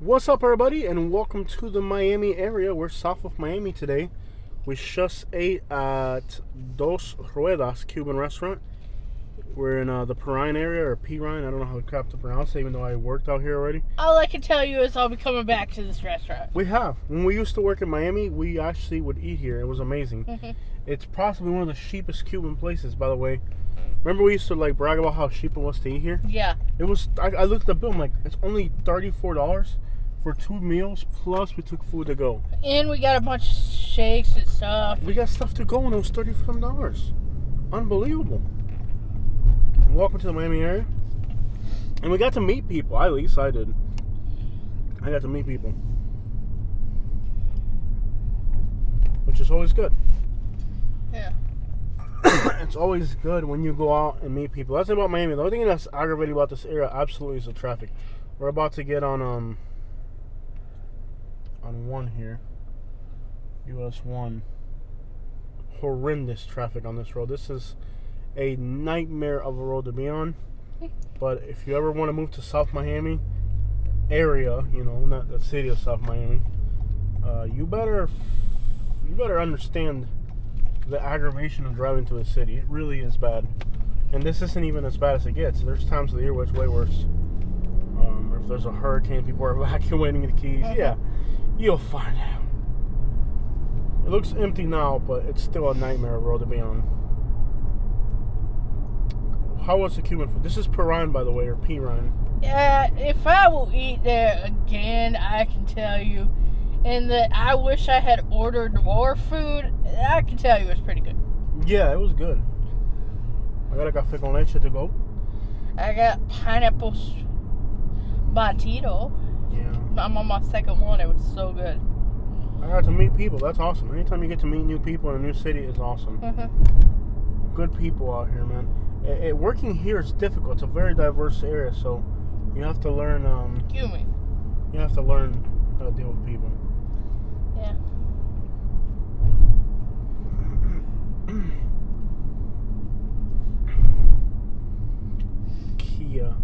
What's up, everybody, and welcome to the Miami area. We're south of Miami today. We just ate at Dos Ruedas Cuban restaurant. We're in the Perrine area, or Perrine. I don't know how crap to pronounce it, even though I worked out here already. All I can tell you is I'll be coming back to this restaurant. We have. When we used to work in Miami, we actually would eat here. It was amazing. Mm-hmm. It's possibly one of the cheapest Cuban places, by the way. Remember we used to brag about how cheap it was to eat here? Yeah. It was. I looked at the bill. I'm like, it's only $34 for 2 meals. Plus, we took food to go. And we got a bunch of shakes and stuff. We got stuff to go, and it was $30 Unbelievable. Welcome to the Miami area, and we got to meet people. At least I did. I got to meet people, which is always good. Yeah. It's always good when you go out and meet people. That's about Miami. The only thing that's aggravating about this area absolutely is the traffic. We're about to get on 1 here, US 1. Horrendous traffic on this road. This is a nightmare of a road to be on. But if you ever want to move to South Miami area, not the city of South Miami, you better understand the aggravation of driving to the city. It really is bad. And this isn't even as bad as it gets. There's times of the year where it's way worse. If there's a hurricane, people are evacuating the Keys. Yeah, you'll find out. It looks empty now, but it's still a nightmare road to be on. How was the Cuban food? This is Perrine, by the way, or Perrine. If I will eat there again, I can tell you. And that I wish I had ordered more food, I can tell you it's pretty good. Yeah, it was good. I got a café con leche to go. I got pineapple batido. Yeah. I'm on my second one. It was so good. I got to meet people. That's awesome. Anytime you get to meet new people in a new city, it's awesome. Mm-hmm. Good people out here, man. Working here is difficult. It's a very diverse area, so you have to learn. Cuban. You have to learn how to deal with people. Yeah. Kia.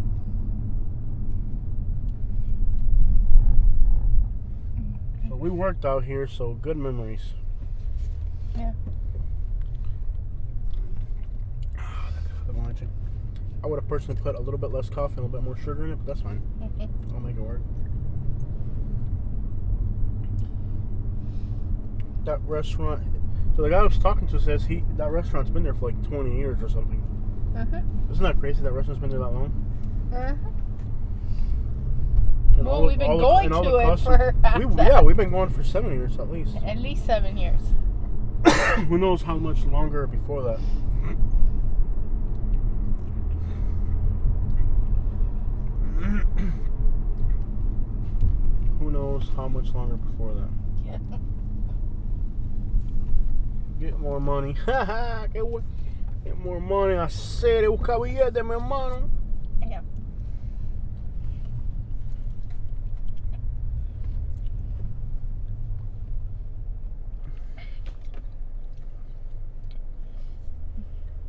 So we worked out here, so good memories. Yeah. I would have personally put a little bit less coffee and a little bit more sugar in it, but that's fine. Mm-hmm. I'll make it work. That restaurant, so the guy I was talking to says that restaurant's been there for like 20 years or something. Isn't that crazy? That restaurant's been there that long. Well, we've been going to it for Yeah, we've been going for 7 years at least. At least 7 years. Who knows how much longer before that? Who knows how much longer before that? Yeah. Get more money. Get more money. Hacer buscar billetes, mi hermano. Yeah.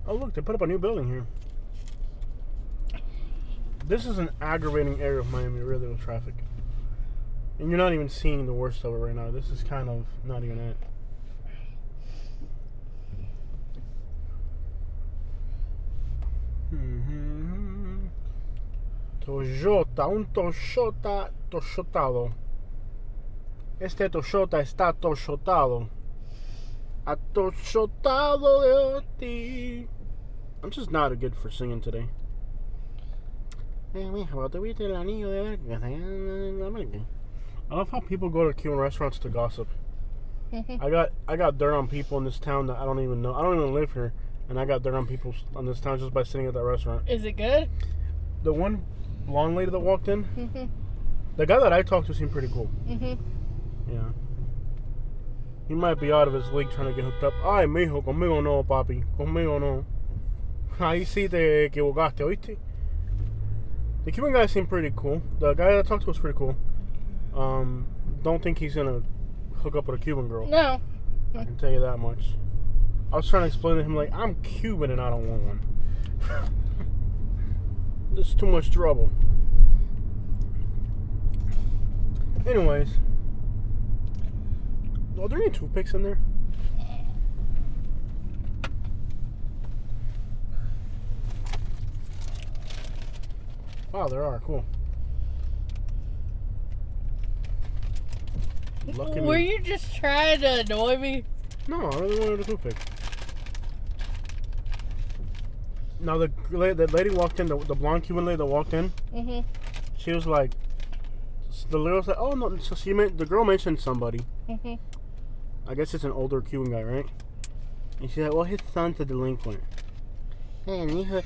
Oh, look, they put up a new building here. This is an aggravating area of Miami, really, with traffic. And you're not even seeing the worst of it right now. This is kind of not even it. Toyota, un Toyota toyotado. Este Toyota está toyotado. Atoyotado de ti. I'm just not good for singing today. I love how people go to Cuban restaurants to gossip. I got dirt on people in this town that I don't even know. I don't even live here, and I got dirt on people in this town just by sitting at that restaurant. Is it good? The one blonde lady that walked in, the guy that I talked to seemed pretty cool. Yeah. He might be out of his league trying to get hooked up. Ay, mijo, conmigo no, papi. Conmigo no. Ahí sí te equivocaste, ¿oíste? The Cuban guy seemed pretty cool. The guy that I talked to was pretty cool. Don't think he's gonna hook up with a Cuban girl. No. I can tell you that much. I was trying to explain to him, like, I'm Cuban and I don't want one. This is too much trouble. Anyways. Are there any toothpicks in there? Wow, there are. Cool. Lucky Were me. you just trying to annoy me? No, I really wanted a toothpick. Now, the lady walked in, the blonde Cuban lady that walked in, Mm-hmm. she was like, the girl said, oh, no, so the girl mentioned somebody. Mm-hmm. I guess it's an older Cuban guy, right? And she said, well, his son's a delinquent. El hijo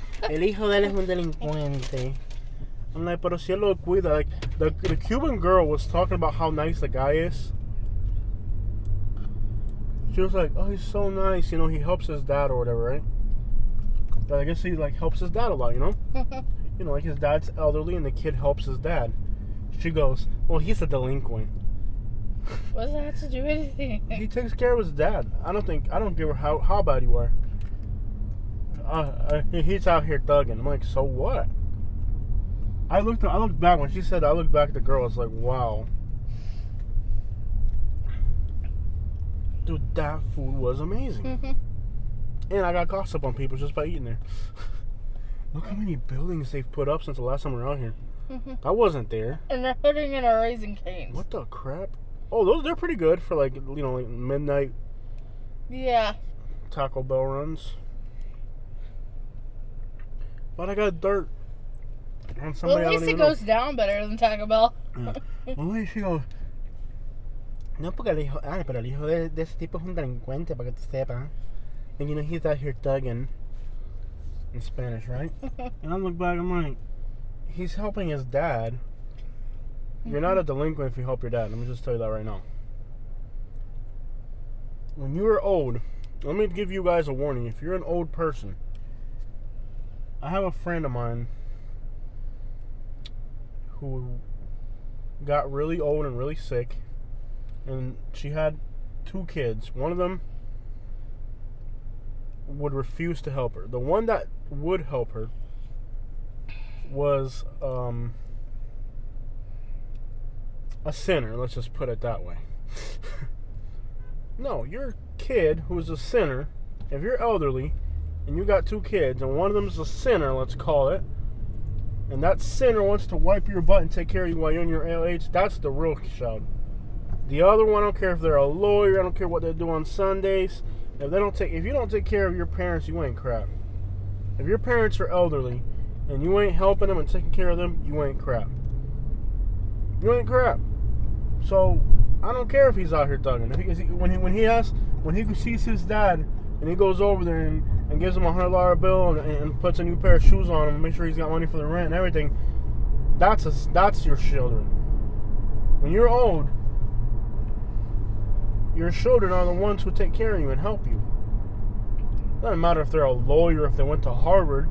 de él es un delincuente. I'm like, pero si él lo cuida. Like, the Cuban girl was talking about how nice the guy is. She was like, oh, he's so nice. You know, he helps his dad or whatever, right? But I guess he, like, helps his dad a lot, you know? You know, like, his dad's elderly and the kid helps his dad. She goes, well, he's a delinquent. What does that have to do with anything? He takes care of his dad. I don't give a how bad you are. He's out here thugging. I'm like, so what? I looked back when she said that, I looked back at the girl. I was like, wow. Dude, that food was amazing. Mm-hmm. And I got gossip on people just by eating there. Look how many buildings they've put up since the last time we were out here. Mm-hmm. I wasn't there. And they're putting in a Raising Cane's. What the crap? Oh, they're pretty good for, like, you know, like midnight Yeah. Taco Bell runs. But I got dirt on somebody. Well, at least it goes down better than Taco Bell. Yeah. Well, she goes, no, porque el hijo, pero el hijo de ese tipo es un delincuente, para que tú sepas. And you know, he's out here thugging in Spanish, right? And I look back, I'm like, he's helping his dad. You're not a delinquent if you help your dad. Let me just tell you that right now. When you are old, let me give you guys a warning. If you're an old person, I have a friend of mine who got really old and really sick, and she had 2 kids. One of them would refuse to help her. The one that would help her was a sinner, let's just put it that way. No, your kid who's a sinner, if you're elderly and you got 2 kids and one of them's a sinner, let's call it, and that sinner wants to wipe your butt and take care of you while you're in your age, that's the real shout. The other one, I don't care if they're a lawyer, I don't care what they do on Sundays. If you don't take care of your parents, you ain't crap. If your parents are elderly and you ain't helping them and taking care of them, you ain't crap. You ain't crap. So I don't care if he's out here thugging. When he sees his dad and he goes over there and gives him a $100 bill and puts a new pair of shoes on him and make sure he's got money for the rent and everything, that's your children. When you're old, your children are the ones who take care of you and help you. It doesn't matter if they're a lawyer, if they went to Harvard,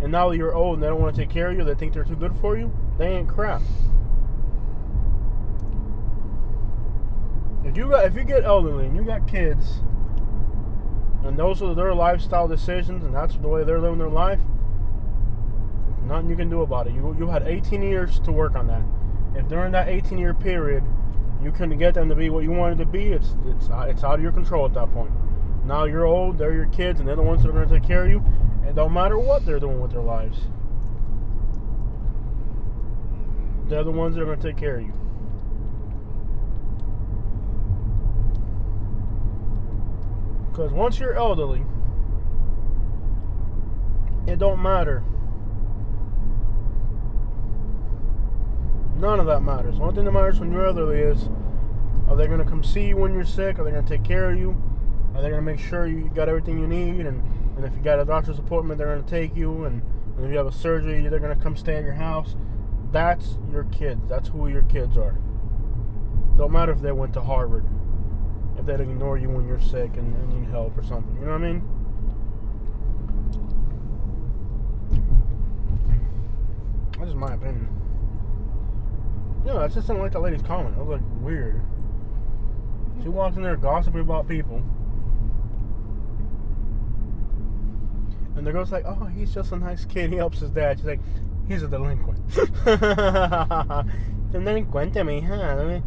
and now that you're old and they don't want to take care of you, they think they're too good for you, they ain't crap. If you get elderly and you got kids, and those are their lifestyle decisions, and that's the way they're living their life, nothing you can do about it. You had 18 years to work on that. If during that 18-year period you couldn't get them to be what you wanted to be, it's out of your control at that point. Now you're old, they're your kids, and they're the ones that are going to take care of you. It don't matter what they're doing with their lives. They're the ones that are going to take care of you. Because once you're elderly, it don't matter. None of that matters. The only thing that matters when you're elderly is, are they going to come see you when you're sick? Are they going to take care of you? Are they going to make sure you got everything you need? And if you got a doctor's appointment, they're going to take you. And if you have a surgery, they're going to come stay at your house. That's your kids. That's who your kids are. Don't matter if they went to Harvard. If they'd ignore you when you're sick and need help or something. You know what I mean? That's just my opinion. No, I just didn't like that lady's comment. It was like weird. She walks in there gossiping about people. And the girl's like, oh, he's just a nice kid. He helps his dad. She's like, he's a delinquent. Un delincuente, mija.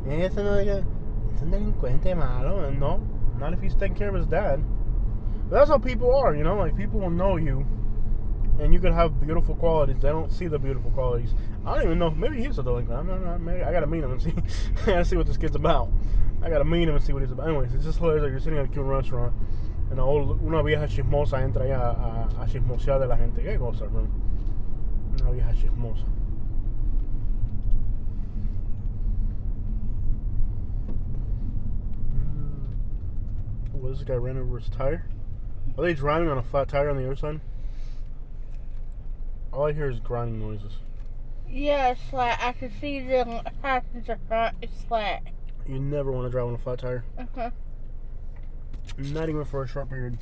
Ese no es un delincuente malo. No, not if he's taking care of his dad. But that's how people are, you know. Like people will know you, and you could have beautiful qualities. They don't see the beautiful qualities. I don't even know. Maybe he's a delinquent. I'm not. Maybe I gotta meet him and see. I gotta see what this kid's about. I gotta meet him and see what he's about. Anyways, it's just hilarious. Like you're sitting at a Cuban restaurant, and una vieja chismosa entra ahí a chismosear de la gente. ¿Qué cosa, bro? Una vieja chismosa. Oh, this guy ran over his tire. Are they driving on a flat tire on the other side? All I hear is grinding noises. Yeah, it's flat. I can see the passenger front. It's flat. You never want to drive on a flat tire. Uh-huh. Not even for a short period.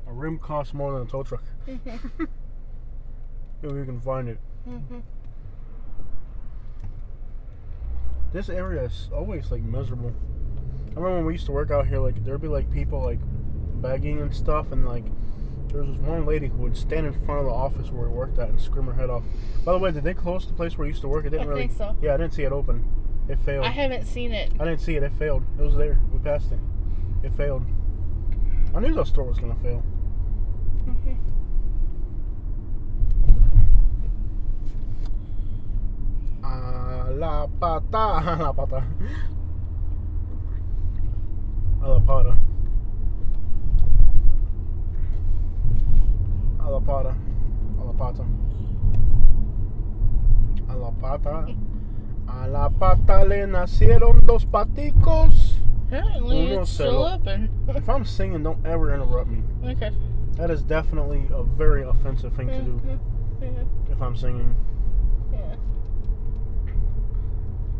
A rim costs more than a tow truck. Mm-hmm. If you can find it. Mm-hmm. This area is always like miserable. I remember when we used to work out here, like there'd be like people like begging and stuff, and like there was this one lady who would stand in front of the office where we worked at and scream her head off. By the way, did they close the place where you used to work? It didn't I think so. Yeah, I didn't see it open. It failed. I haven't seen it. I didn't see it. It failed. It was there. We passed it. It failed. I knew that store was gonna fail. Mm-hmm. A la pata. A la pata. A la pata. A la pata. A la pata. A la pata. A la pata le nacieron dos paticos. Apparently Uno it's se still lo- open. If I'm singing, don't ever interrupt me. Okay. That is definitely a very offensive thing to do Mm-hmm. if I'm singing. Yeah.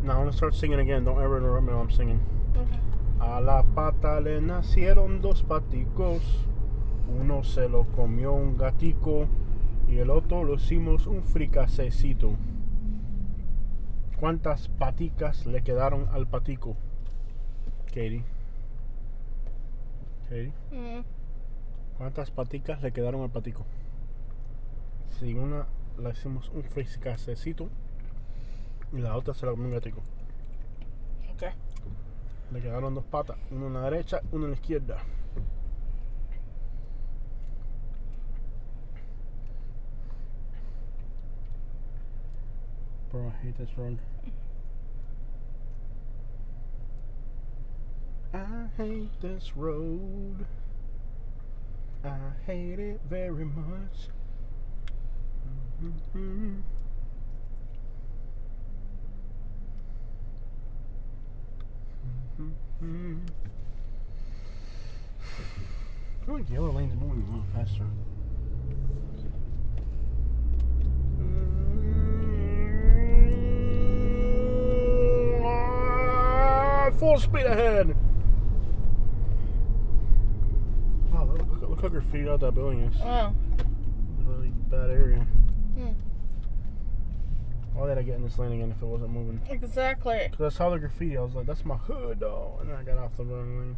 Now I'm gonna start singing again. Don't ever interrupt me while I'm singing. Okay. A la pata le nacieron dos paticos. Uno se lo comió un gatico y el otro lo hicimos un fricasecito. ¿Cuántas paticas le quedaron al patico? Katie. Katie. Mm. ¿Cuántas paticas le quedaron al patico? Si una la hicimos un fricasecito y la otra se la comió un gatico. Okay. Le quedaron dos patas, una en la derecha, una en la izquierda. Bro, I hate this road. I hate this road. I hate it very much. Mm-hmm. Mm-hmm. I feel like yellow lane's moving a lot faster. Full speed ahead. Wow, look how graffiti out that building is. Wow. It's a really bad area. Hmm. Why did I get in this lane again if it wasn't moving? Exactly. Because I saw the graffiti, I was like, that's my hood, though. And then I got off the wrong lane.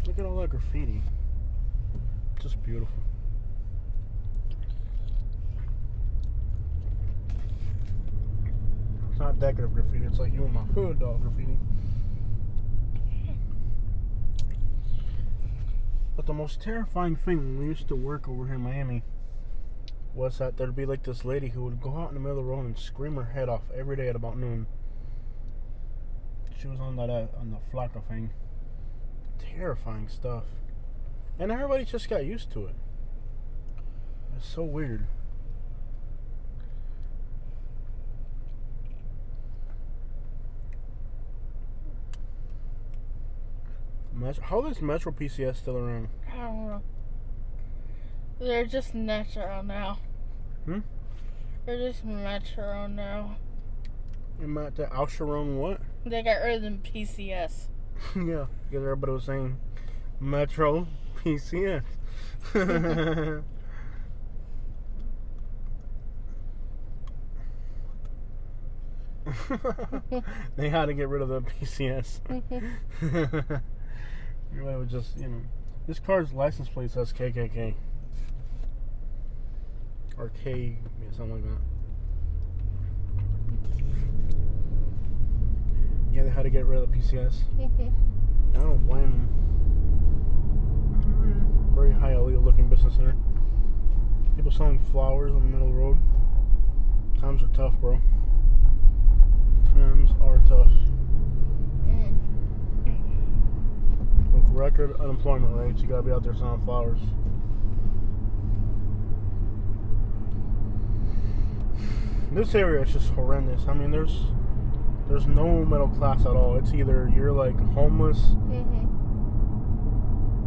Look at all that graffiti. Just beautiful. It's not decorative graffiti, it's like you and my hood dog graffiti. But the most terrifying thing when we used to work over here in Miami was that there'd be like this lady who would go out in the middle of the road and scream her head off every day at about noon. She was on the Flaca thing. Terrifying stuff. And everybody just got used to it. It's so weird. How is Metro PCS still around? I don't know. They're just Metro now. Hmm? They're just Metro now. Am I the Alcheron what? They got rid of the PCS. Yeah, because everybody was saying Metro PCS. They had to get rid of the PCS. It was just, this car's license plate says KKK. Or K, something like that. Yeah, they had to get rid of the PCS. I don't blame them. Very highly looking business center. People selling flowers on the middle of the road. Times are tough, bro. Times are tough. With record unemployment rates, you gotta be out there selling flowers. This area is just horrendous. I mean, there's no middle class at all. It's either you're like homeless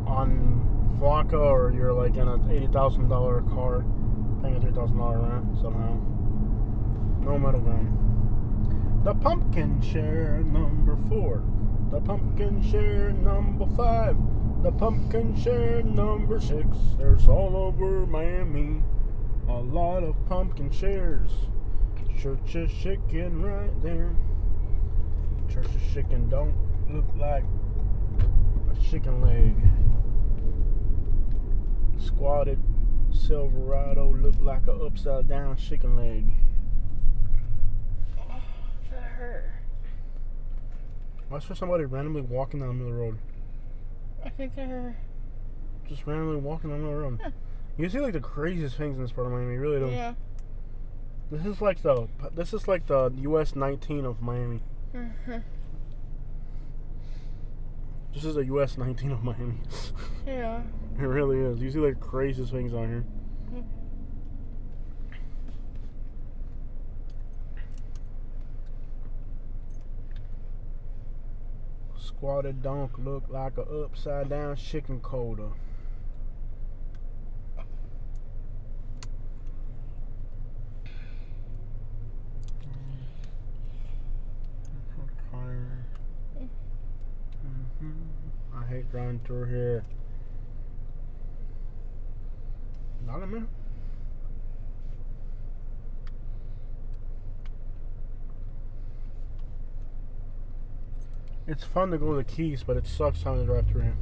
on vodka, or you're like in an $80,000 car paying a $3,000 rent somehow. No middle ground. The pumpkin share number 4. The pumpkin share number 5. The pumpkin share number 6. There's all over Miami a lot of pumpkin shares. Church is chicken right there. Church is chicken don't look like a chicken leg. Squatted Silverado look like a upside down chicken leg. Oh, that hurt. Watch for somebody randomly walking down the middle of the road. I think they're just randomly walking down the middle of the road. You see like the craziest things in this part of Miami. You really do. Yeah. This is like the US 19 of Miami. This is a US 19 of Miami. Yeah. It really is. You see like the craziest things on here. Squatted donk look like a upside down chicken coda. I hate driving through here. Not a minute. It's fun to go to the Keys, but it sucks trying to drive through here.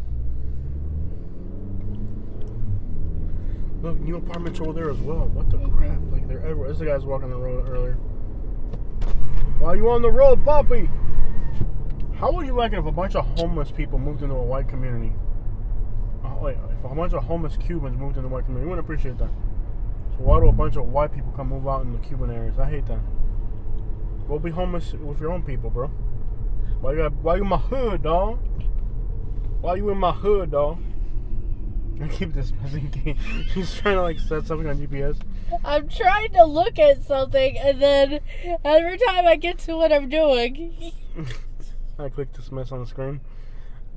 Look, new apartments over there as well. What the crap? Like, they're everywhere. This guy's walking the road earlier. Why are you on the road, puppy? How would you like it if a bunch of homeless people moved into a white community? Wait, if a bunch of homeless Cubans moved into a white community, you wouldn't appreciate that. So why do a bunch of white people come move out in the Cuban areas? I hate that. Go be homeless with your own people, bro. Why you in my hood, dog? Why you in my hood, dog? I keep dismissing Kate. She's trying to like set something on GPS. I'm trying to look at something, and then every time I get to what I'm doing, I click dismiss on the screen.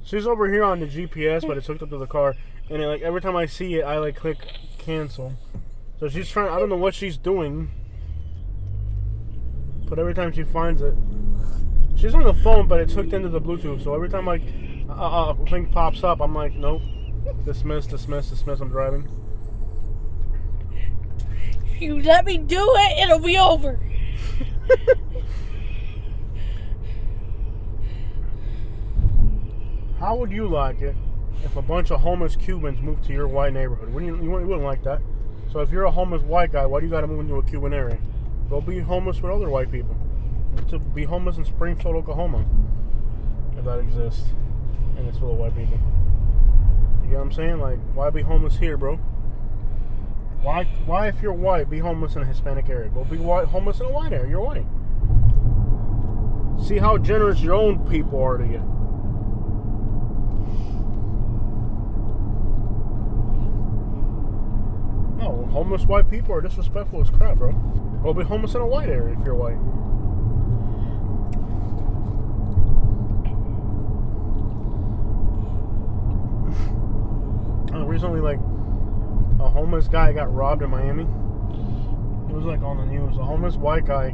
She's over here on the GPS, but it's hooked up to the car, and like every time I see it, I like click cancel. So she's trying. I don't know what she's doing, but every time she finds it, she's on the phone, but it's hooked into the Bluetooth. So every time like a thing pops up, I'm like, nope, dismiss, dismiss, dismiss. I'm driving. If you let me do it, it'll be over. How would you like it if a bunch of homeless Cubans moved to your white neighborhood? You wouldn't like that. So if you're a homeless white guy, why do you got to move into a Cuban area? Go be homeless with other white people. To be homeless in Springfield, Oklahoma, if that exists, and it's full of white people. You know what I'm saying? Like, why be homeless here, bro? Why if you're white, be homeless in a Hispanic area? Go be homeless in a white area. You're white. See how generous your own people are to you. No, homeless white people are disrespectful as crap, bro. Go be homeless in a white area if you're white. Recently, like, a homeless guy got robbed in Miami. It was like on the news. A homeless white guy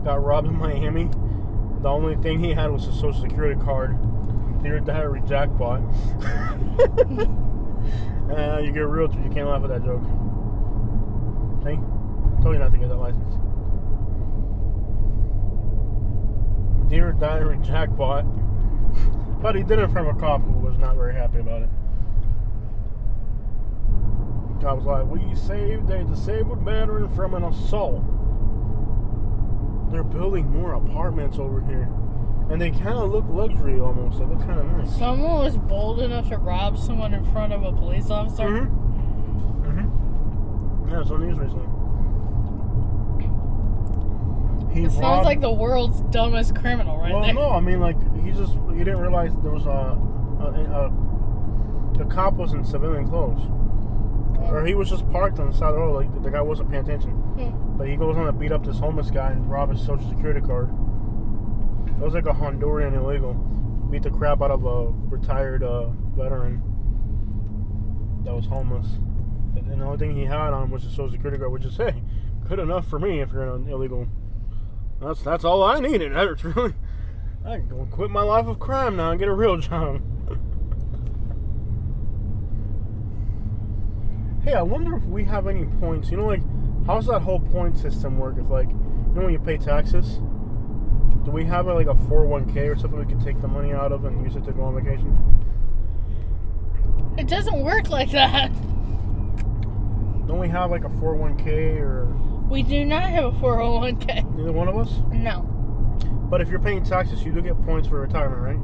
got robbed in Miami. The only thing he had was a social security card. Dear diary jackpot. You get a realtor, you can't laugh at that joke. See? I told you not to get that license. Dear Diary jackpot. But he did it from a cop who was not very happy about it. I was like, we saved a disabled veteran from an assault. They're building more apartments over here. And they kind of look luxury almost. They look kind of nice. Someone was bold enough to rob someone in front of a police officer. Yeah, it's on news recently. It sounds like the world's dumbest criminal right there. Well, no, I mean, like, he didn't realize there was the cop was in civilian clothes. Or he was just parked on the side of the road, like, the guy wasn't paying attention. But he goes on to beat up this homeless guy and rob his social security card. It was like a Honduran illegal. Beat the crap out of a retired veteran that was homeless. And the only thing he had on was his social security card, which is, hey, good enough for me if you're an illegal. That's all I needed. I can go quit my life of crime now and get a real job. Hey, I wonder if we have any points. You know, like, how's that whole point system work? If, like, you know when you pay taxes, do we have like a 401k or something we can take the money out of and use it to go on vacation? It doesn't work like that. Don't we have like a 401k or? We do not have a 401k. Neither one of us? No. But if you're paying taxes, you do get points for retirement, right?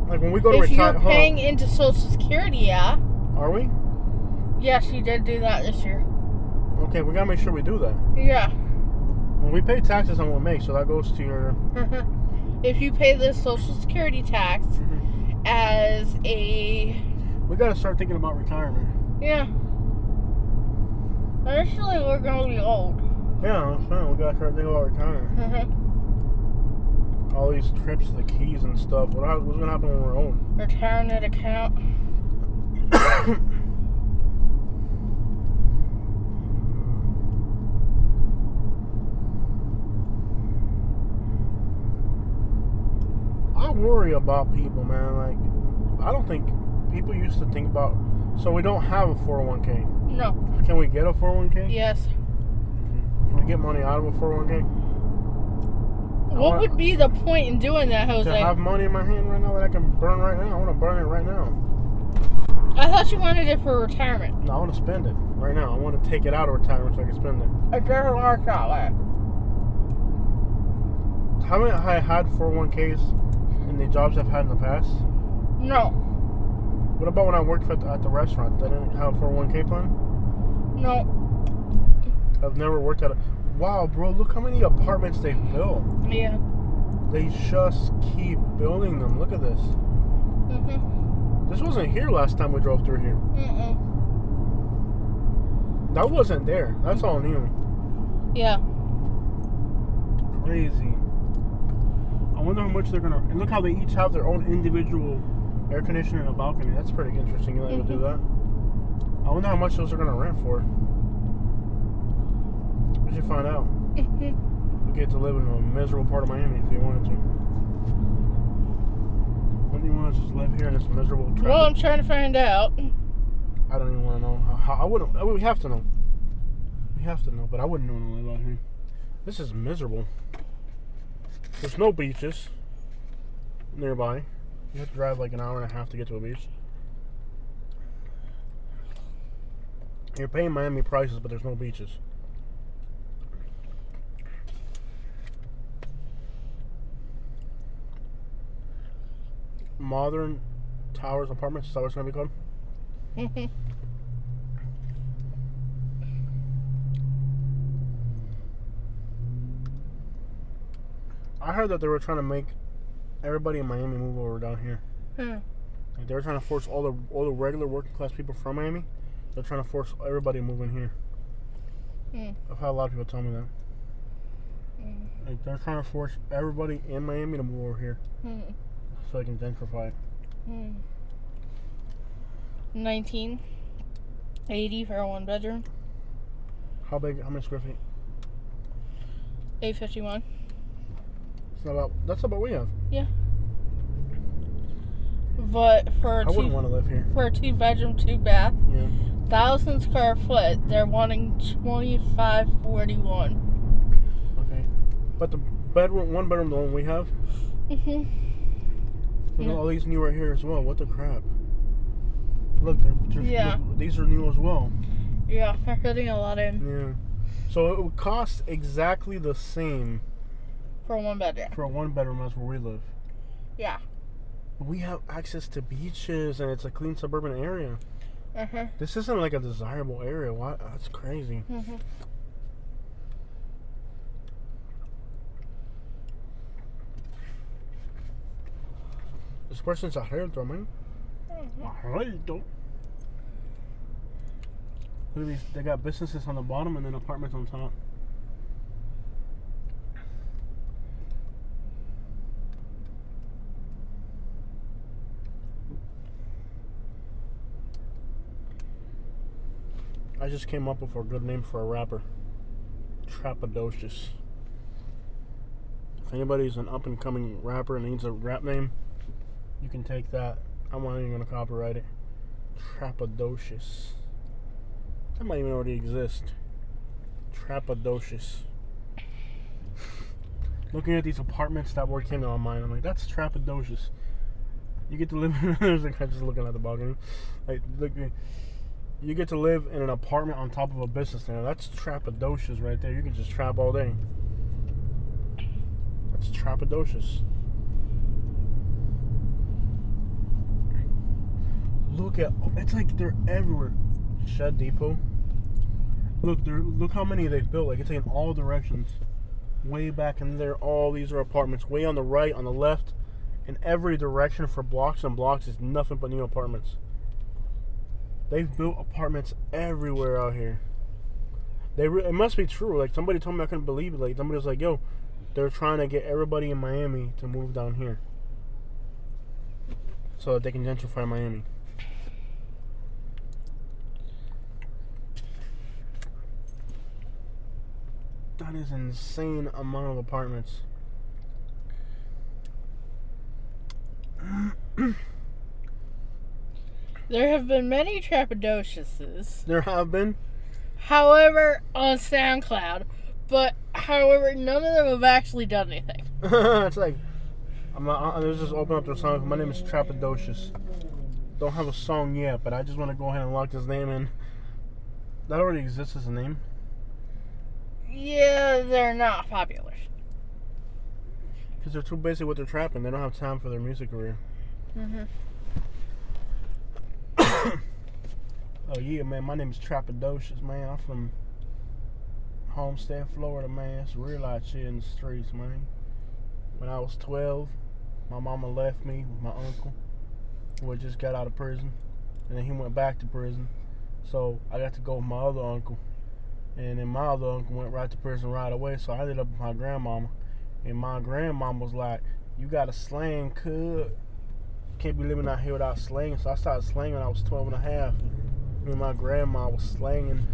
Like when we go to retire. If you're paying into Social Security, yeah. Are we? Yes, you did do that this year. Okay, we gotta make sure we do that. Yeah. Well, we pay taxes on what we make, so that goes to your. If you pay the Social Security tax as a. We gotta start thinking about retirement. Yeah. Eventually, we're gonna be old. Yeah, that's fine. We gotta start thinking about retirement. All these trips to the Keys and stuff. What's gonna happen when we're old? Retirement account. I worry about people, man. Like, I don't think people used to think about. So we don't have a 401k. No. Can we get a 401k? Yes. Can we get money out of a 401k? What would be the point in doing that, Jose? To have money in my hand right now that I can burn right now. I want to burn it right now. I thought you wanted it for retirement. No, I want to spend it right now. I want to take it out of retirement so I can spend it. It doesn't work that way. Haven't I had 401ks in the jobs I've had in the past? No. What about when I worked at the restaurant? They didn't have a 401k plan? No. I've never worked at a... Wow, bro, look how many apartments they've built. Yeah. They just keep building them. Look at this. This wasn't here last time we drove through here. That wasn't there. That's all new. Yeah. Crazy. I wonder how much they're gonna... And look how they each have their own individual air conditioner and a balcony. That's pretty interesting. You able to do that? I wonder how much those are gonna rent for. We should find out. We get to live in a miserable part of Miami if you wanted to. Wouldn't you want to just live here in this miserable traffic? Well, I'm trying to find out. I don't even want to know. I wouldn't. We have to know. We have to know, but I wouldn't want to live out here. This is miserable. There's no beaches nearby. You have to drive like an hour and a half to get to a beach. You're paying Miami prices, but there's no beaches. Modern Towers Apartments, is that what it's going to be called? I heard that they were trying to make everybody in Miami move over down here. Like they were trying to force all the regular working class people from Miami. They're trying to force everybody to move in here. I've had a lot of people tell me that. Like they're trying to force everybody in Miami to move over here. So I can gentrify it. 1980 for a 1 bedroom. How big? How many square feet? 851. That's about what we have. Yeah. But for I wouldn't want to live here. For a 2 bedroom, 2 bath, 1,000 square foot, they're wanting $25.41. Okay. But the one bedroom, the one we have. Mhm. Look at all these new right here as well. What the crap? Look, Yeah. look, these are new as well. Yeah, they're putting a lot in Yeah. So it would cost exactly the same for a 1-bedroom. for a 1-bedroom as where we live. Yeah. We have access to beaches and it's a clean suburban area. Uh-huh. This isn't like a desirable area. Why? That's crazy. Mhm. This person's adentro, man. Adentro. Look at these. They got businesses on the bottom and then apartments on top. I just came up with a good name for a rapper. Trappadocious. If anybody's an up and coming rapper and needs a rap name, you can take that. I'm not even gonna copyright it. Trappadocious. That might even already exist. Trappadocious. Looking at these apartments that word came to my mind. I'm like, that's trappadocious. You get to live in there's a guy just looking at the balcony. Like, look, you get to live in an apartment on top of a business center. That's trappadocious right there. You can just trap all day. That's trappadocious. Look at, it's like they're everywhere. Shed Depot. Look how many they've built. Like it's in all directions. Way back in there, all these are apartments. Way on the right, on the left, in every direction for blocks and blocks is nothing but new apartments. They've built apartments everywhere out here. It must be true. Like somebody told me, I couldn't believe it. Like somebody was like, "Yo, they're trying to get everybody in Miami to move down here, so that they can gentrify Miami." That is an insane amount of apartments. There have been many Trappadociouses. There have been. However, on SoundCloud, but however, none of them have actually done anything. It's like, let's just open up the song. My name is Trappadocious. Don't have a song yet, but I just want to go ahead and lock this name in. That already exists as a name. Yeah, they're not popular. Because they're too busy with their trapping. They don't have time for their music career. Mm-hmm. Oh yeah, man. My name is Trappadocious, man. I'm from Homestead, Florida, man. It's real out here in the streets, man. When I was 12, my mama left me with my uncle, who had just got out of prison. And then he went back to prison. So I got to go with my other uncle. And then my other uncle went right to prison right away. So I ended up with my grandmama. And my grandmama was like, "You got to slang, cuz. Can't be living out here without slanging." So I started slanging when I was 12 and a half. Me and my grandma was slanging.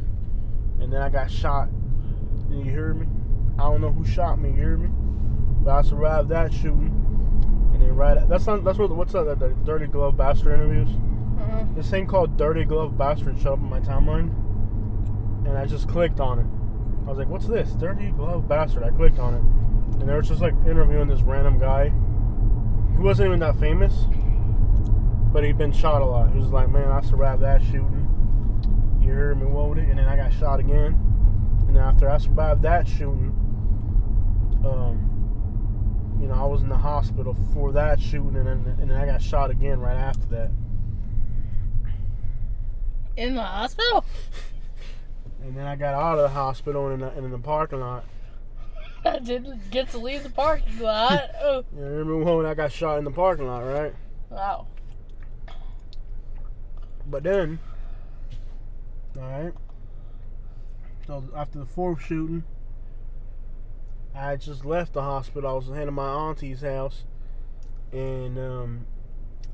And then I got shot. And you hear me? I don't know who shot me, you hear me? But I survived that shooting. And then what's up, the Dirty Glove Bastard interviews? Uh-huh. This thing called Dirty Glove Bastard showed up in my timeline. And I just clicked on it. I was like, what's this? Dirty Glove Bastard. I clicked on it. And they were just like interviewing this random guy. He wasn't even that famous. But he'd been shot a lot. He was like, "Man, I survived that shooting. You heard me, won't it?" And then I got shot again. And then after I survived that shooting, I was in the hospital for that shooting. And then I got shot again right after that. In the hospital? And then I got out of the hospital and in the parking lot. I didn't get to leave the parking lot. Oh. You remember when I got shot in the parking lot, right? Wow. But then, alright, so after the fourth shooting, I had just left the hospital. I was heading to my auntie's house. And,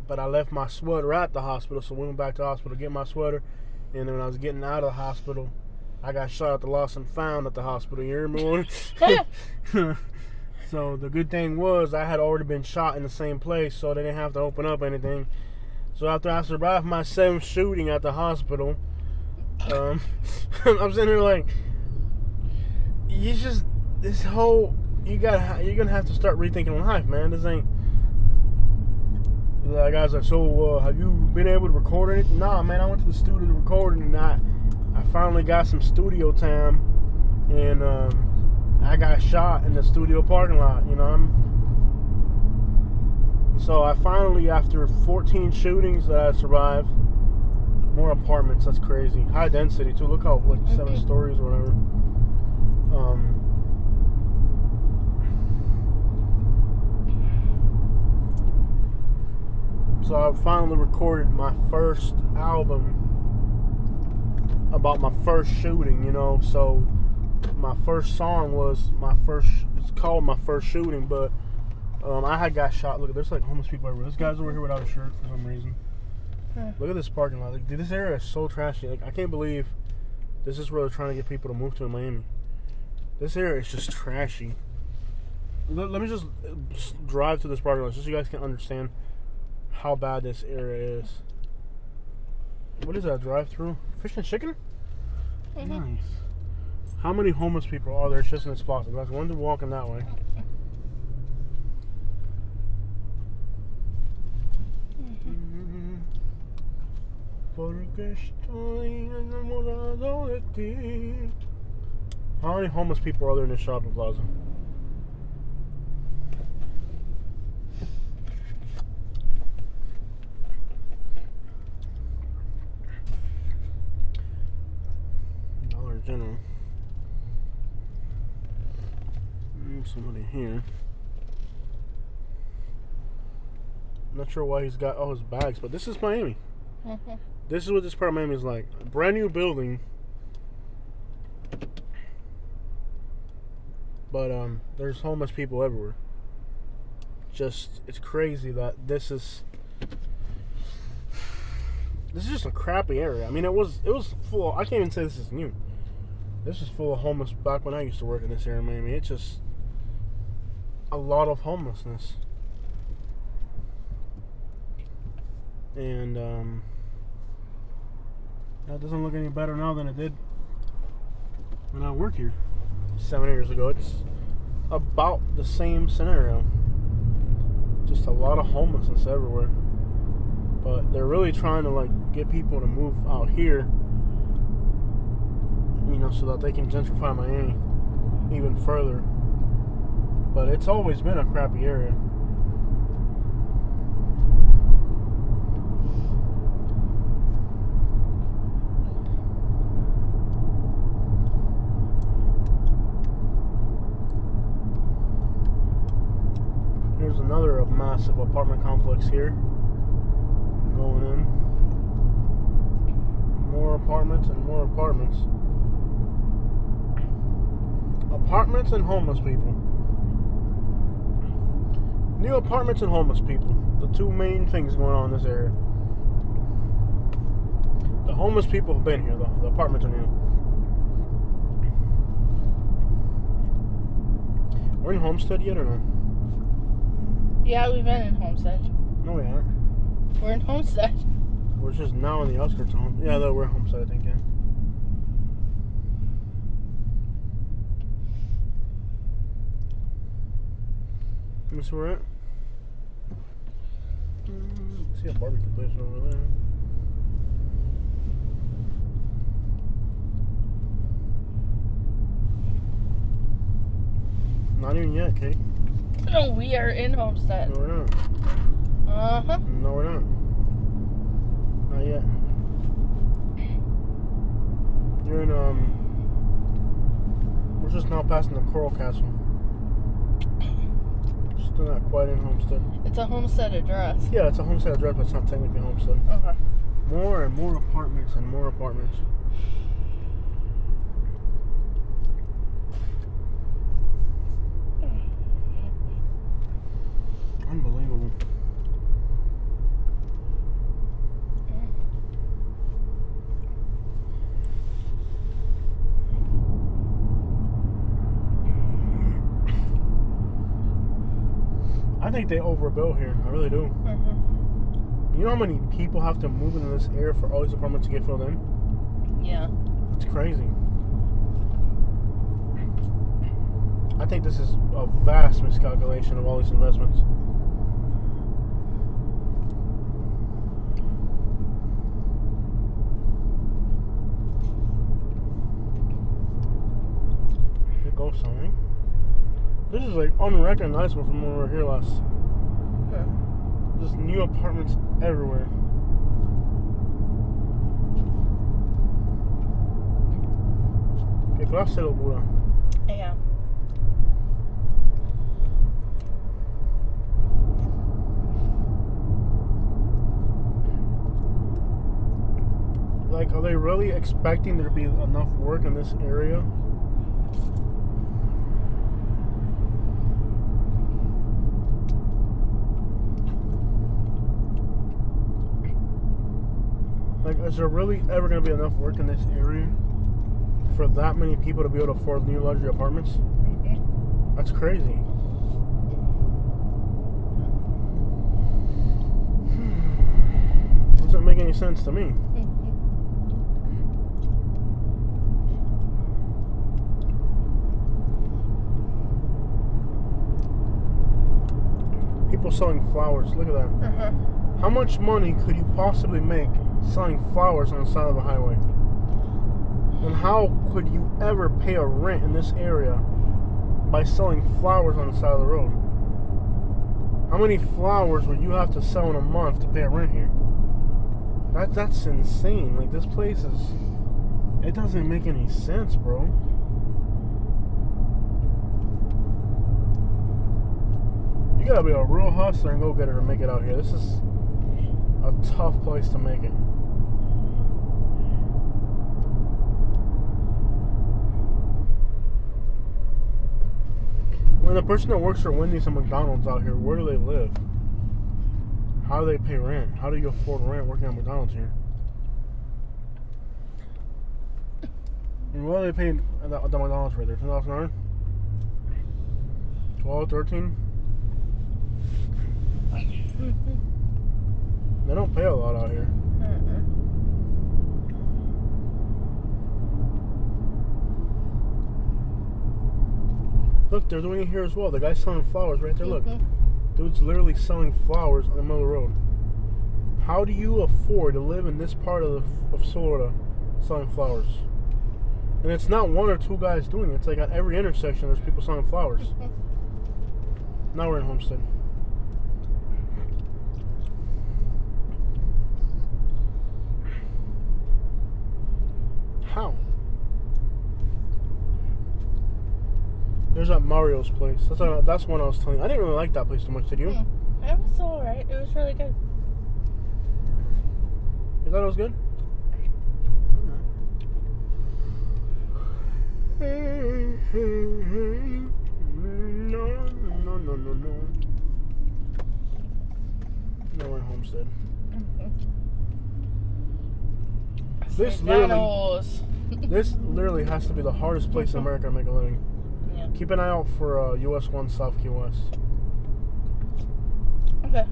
but I left my sweater at the hospital. So we went back to the hospital to get my sweater. And then when I was getting out of the hospital, I got shot at the lost and found at the hospital. You hear me? So the good thing was I had already been shot in the same place, so they didn't have to open up anything. So after I survived my 7th shooting at the hospital, I'm sitting here like, this whole you're gonna have to start rethinking life, man. This ain't. The guy's like, so have you been able to record anything? Nah, man, I went to the studio to record, and I finally got some studio time, and I got shot in the studio parking lot. You know, so I finally, after 14 shootings that I survived, more apartments. That's crazy. High density too. Look how like 7 stories or whatever. So I finally recorded my first album about my first shooting, you know. So my first song was it's called My First Shooting, but I had got shot. Look, there's like homeless people everywhere. This guy's over here without a shirt for some reason. Look at this parking lot. Like, dude, this area is so trashy. Like, I can't believe this is where they're trying to get people to move to in Miami. This area is just trashy. Let me just drive to this parking lot just so you guys can understand how bad this area is. What is that, drive-through? Fish and chicken? Nice. How many homeless people are there just in this spot? There's one dude walking that way. How many homeless people are there in this shopping plaza? Dollar General. Somebody here. I'm not sure why he's got all his bags, but this is Miami. This is what this part of Miami is like. A brand new building. But there's homeless people everywhere. Just, it's crazy that this is just a crappy area. I mean, it was full. I can't even say this is new. This is full of homeless back when I used to work in this area in Miami. It's just a lot of homelessness. And that doesn't look any better now than it did when I worked here 7 years ago. It's about the same scenario. Just a lot of homelessness everywhere. But they're really trying to like get people to move out here, you know, so that they can gentrify Miami even further. But it's always been a crappy area. Here's another massive apartment complex here. Going in. More apartments and more apartments. Apartments and homeless people. New apartments and homeless people. The two main things going on in this area. The homeless people have been here though. The apartments are new. We're in Homestead yet or no? Yeah, we've been in Homestead. No, we aren't. We're in Homestead. We're just now in the outskirts of Homestead. Yeah, though we're Homestead, I think, yeah. Let me see where we're at. See a barbecue place over there. Not even yet, Kate. No, we are in Homestead. No, we're not. Uh-huh. No, we're not. Not yet. You're in, we're just now passing the Coral Castle. Still not quite in Homestead. It's a Homestead address. Yeah, it's a Homestead address, but it's not technically Homestead. Okay. More and more apartments and more apartments. Unbelievable. I think they overbuilt here. I really do. Mm-hmm. You know how many people have to move into this area for all these apartments to get filled in? Yeah. It's crazy. I think this is a vast miscalculation of all these investments. Here goes something. This is like unrecognizable from when we were here last. Yeah. Just new apartments everywhere. ¿Qué clase de locura? Yeah. Like, are they really expecting there to be enough work in this area? Like, is there really ever going to be enough work in this area for that many people to be able to afford new luxury apartments? Mm-hmm. That's crazy. Doesn't make any sense to me. People selling flowers. Look at that. Uh-huh. How much money could you possibly make selling flowers on the side of a highway? And how could you ever pay a rent in this area by selling flowers on the side of the road? How many flowers would you have to sell in a month to pay a rent here? That's insane. Like, this place is... It doesn't make any sense, bro. You gotta be a real hustler and go-getter to make it out here. This is a tough place to make it. When the person that works for Wendy's and McDonald's out here, where do they live? How do they pay rent? How do you afford rent working at McDonald's here? And what are they paying at the McDonald's right there? $10 an hour? 12, 13? They don't pay a lot out here. Look, they're doing it here as well. The guy's selling flowers right there. Look. Dude's literally selling flowers on the middle of the road. How do you afford to live in this part of Florida selling flowers? And it's not one or two guys doing it. It's like at every intersection there's people selling flowers. Now we're in Homestead. How? There's that Mario's place. That's one I was telling you. I didn't really like that place too much, did you? It was alright. It was really good. You thought it was good? No. No, we're in Homestead. This literally has to be the hardest place in America to make a living. Yeah. Keep an eye out for US 1 South Key West. Okay.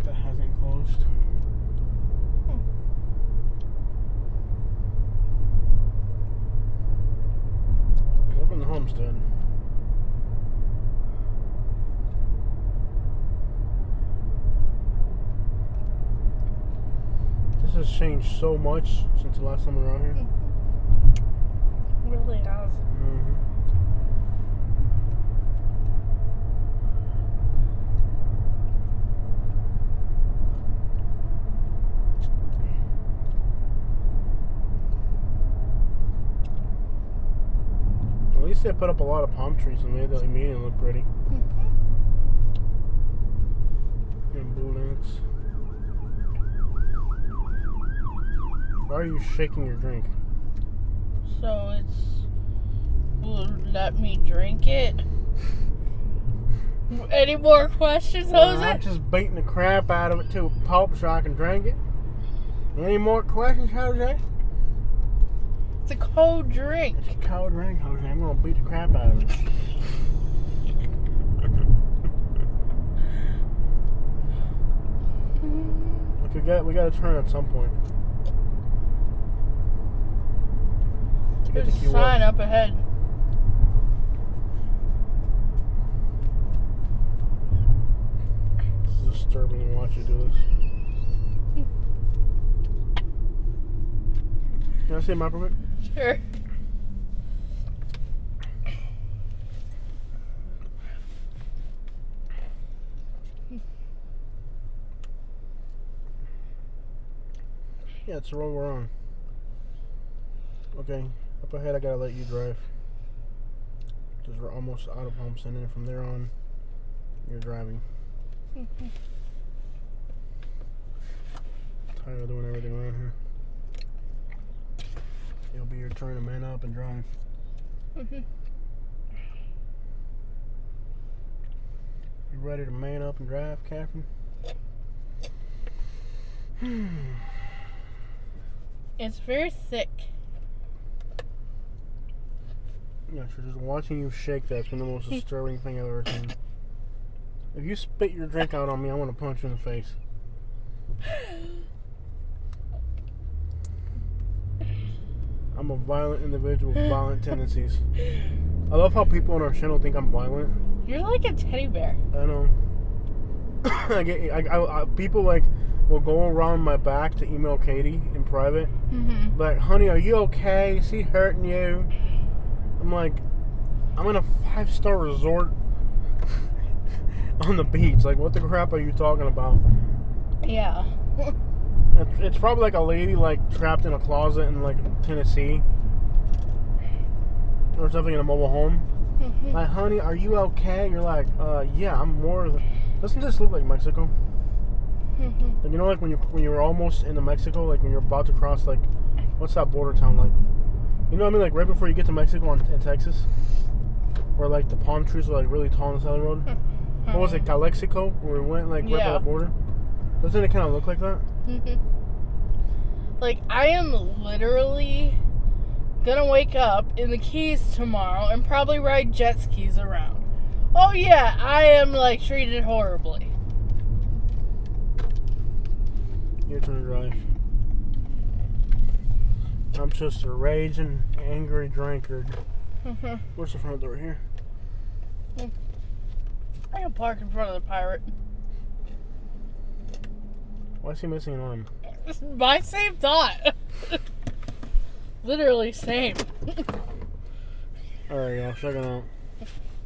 That hasn't closed. Welcome to Homestead. This has changed so much since the last time we were out here. It really has. least they put up a lot of palm trees and made it look pretty. And bullets. Why are you shaking your drink? So it's will let me drink it. Any more questions, Jose? I'm just beating the crap out of it to a pulp so I can drink it. Any more questions, Jose? It's a cold drink. It's a cold drink, Jose. I'm gonna beat the crap out of it. Look, we got to turn at some point. There's a sign up ahead. This is disturbing to watch you do this. Can I see my permit? Sure. Yeah, it's the road we're on. Okay, up ahead I gotta let you drive. Because we're almost out of Homestead, and from there on, you're driving. Tired of doing everything around here. It'll be your turn to man up and drive. You ready to man up and drive, Catherine? It's very thick. Yeah, sure. Just watching you shake that's been the most disturbing thing I've ever seen. If you spit your drink out on me, I'm gonna punch you in the face. I'm a violent individual with violent tendencies. I love how people on our channel think I'm violent. You're like a teddy bear. I know. People like will go around my back to email Katie in private. Like, honey, are you okay? Is he hurting you? I'm like, I'm in a 5-star resort on the beach. Like, what the crap are you talking about? Yeah. It's probably like a lady like trapped in a closet in like Tennessee or something in a mobile home. Like, honey, are you okay? You're like, yeah, I'm more. Doesn't this look like Mexico? Like, you know, like when you're almost into Mexico, like when you're about to cross, like, what's that border town like? You know what I mean? Like right before you get to Mexico in Texas, where like the palm trees are like really tall on the side of the road. What was it, Calexico? Where we went like right by the border. Doesn't it kind of look like that? Like, I am literally gonna wake up in the Keys tomorrow and probably ride jet skis around. Oh yeah, I am like treated horribly. Your turn to drive. I'm just a raging, angry drunkard. Where's the front door here? I can park in front of the Pirate. Why is he missing an arm? My same thought. Literally same. Alright, y'all, check it out.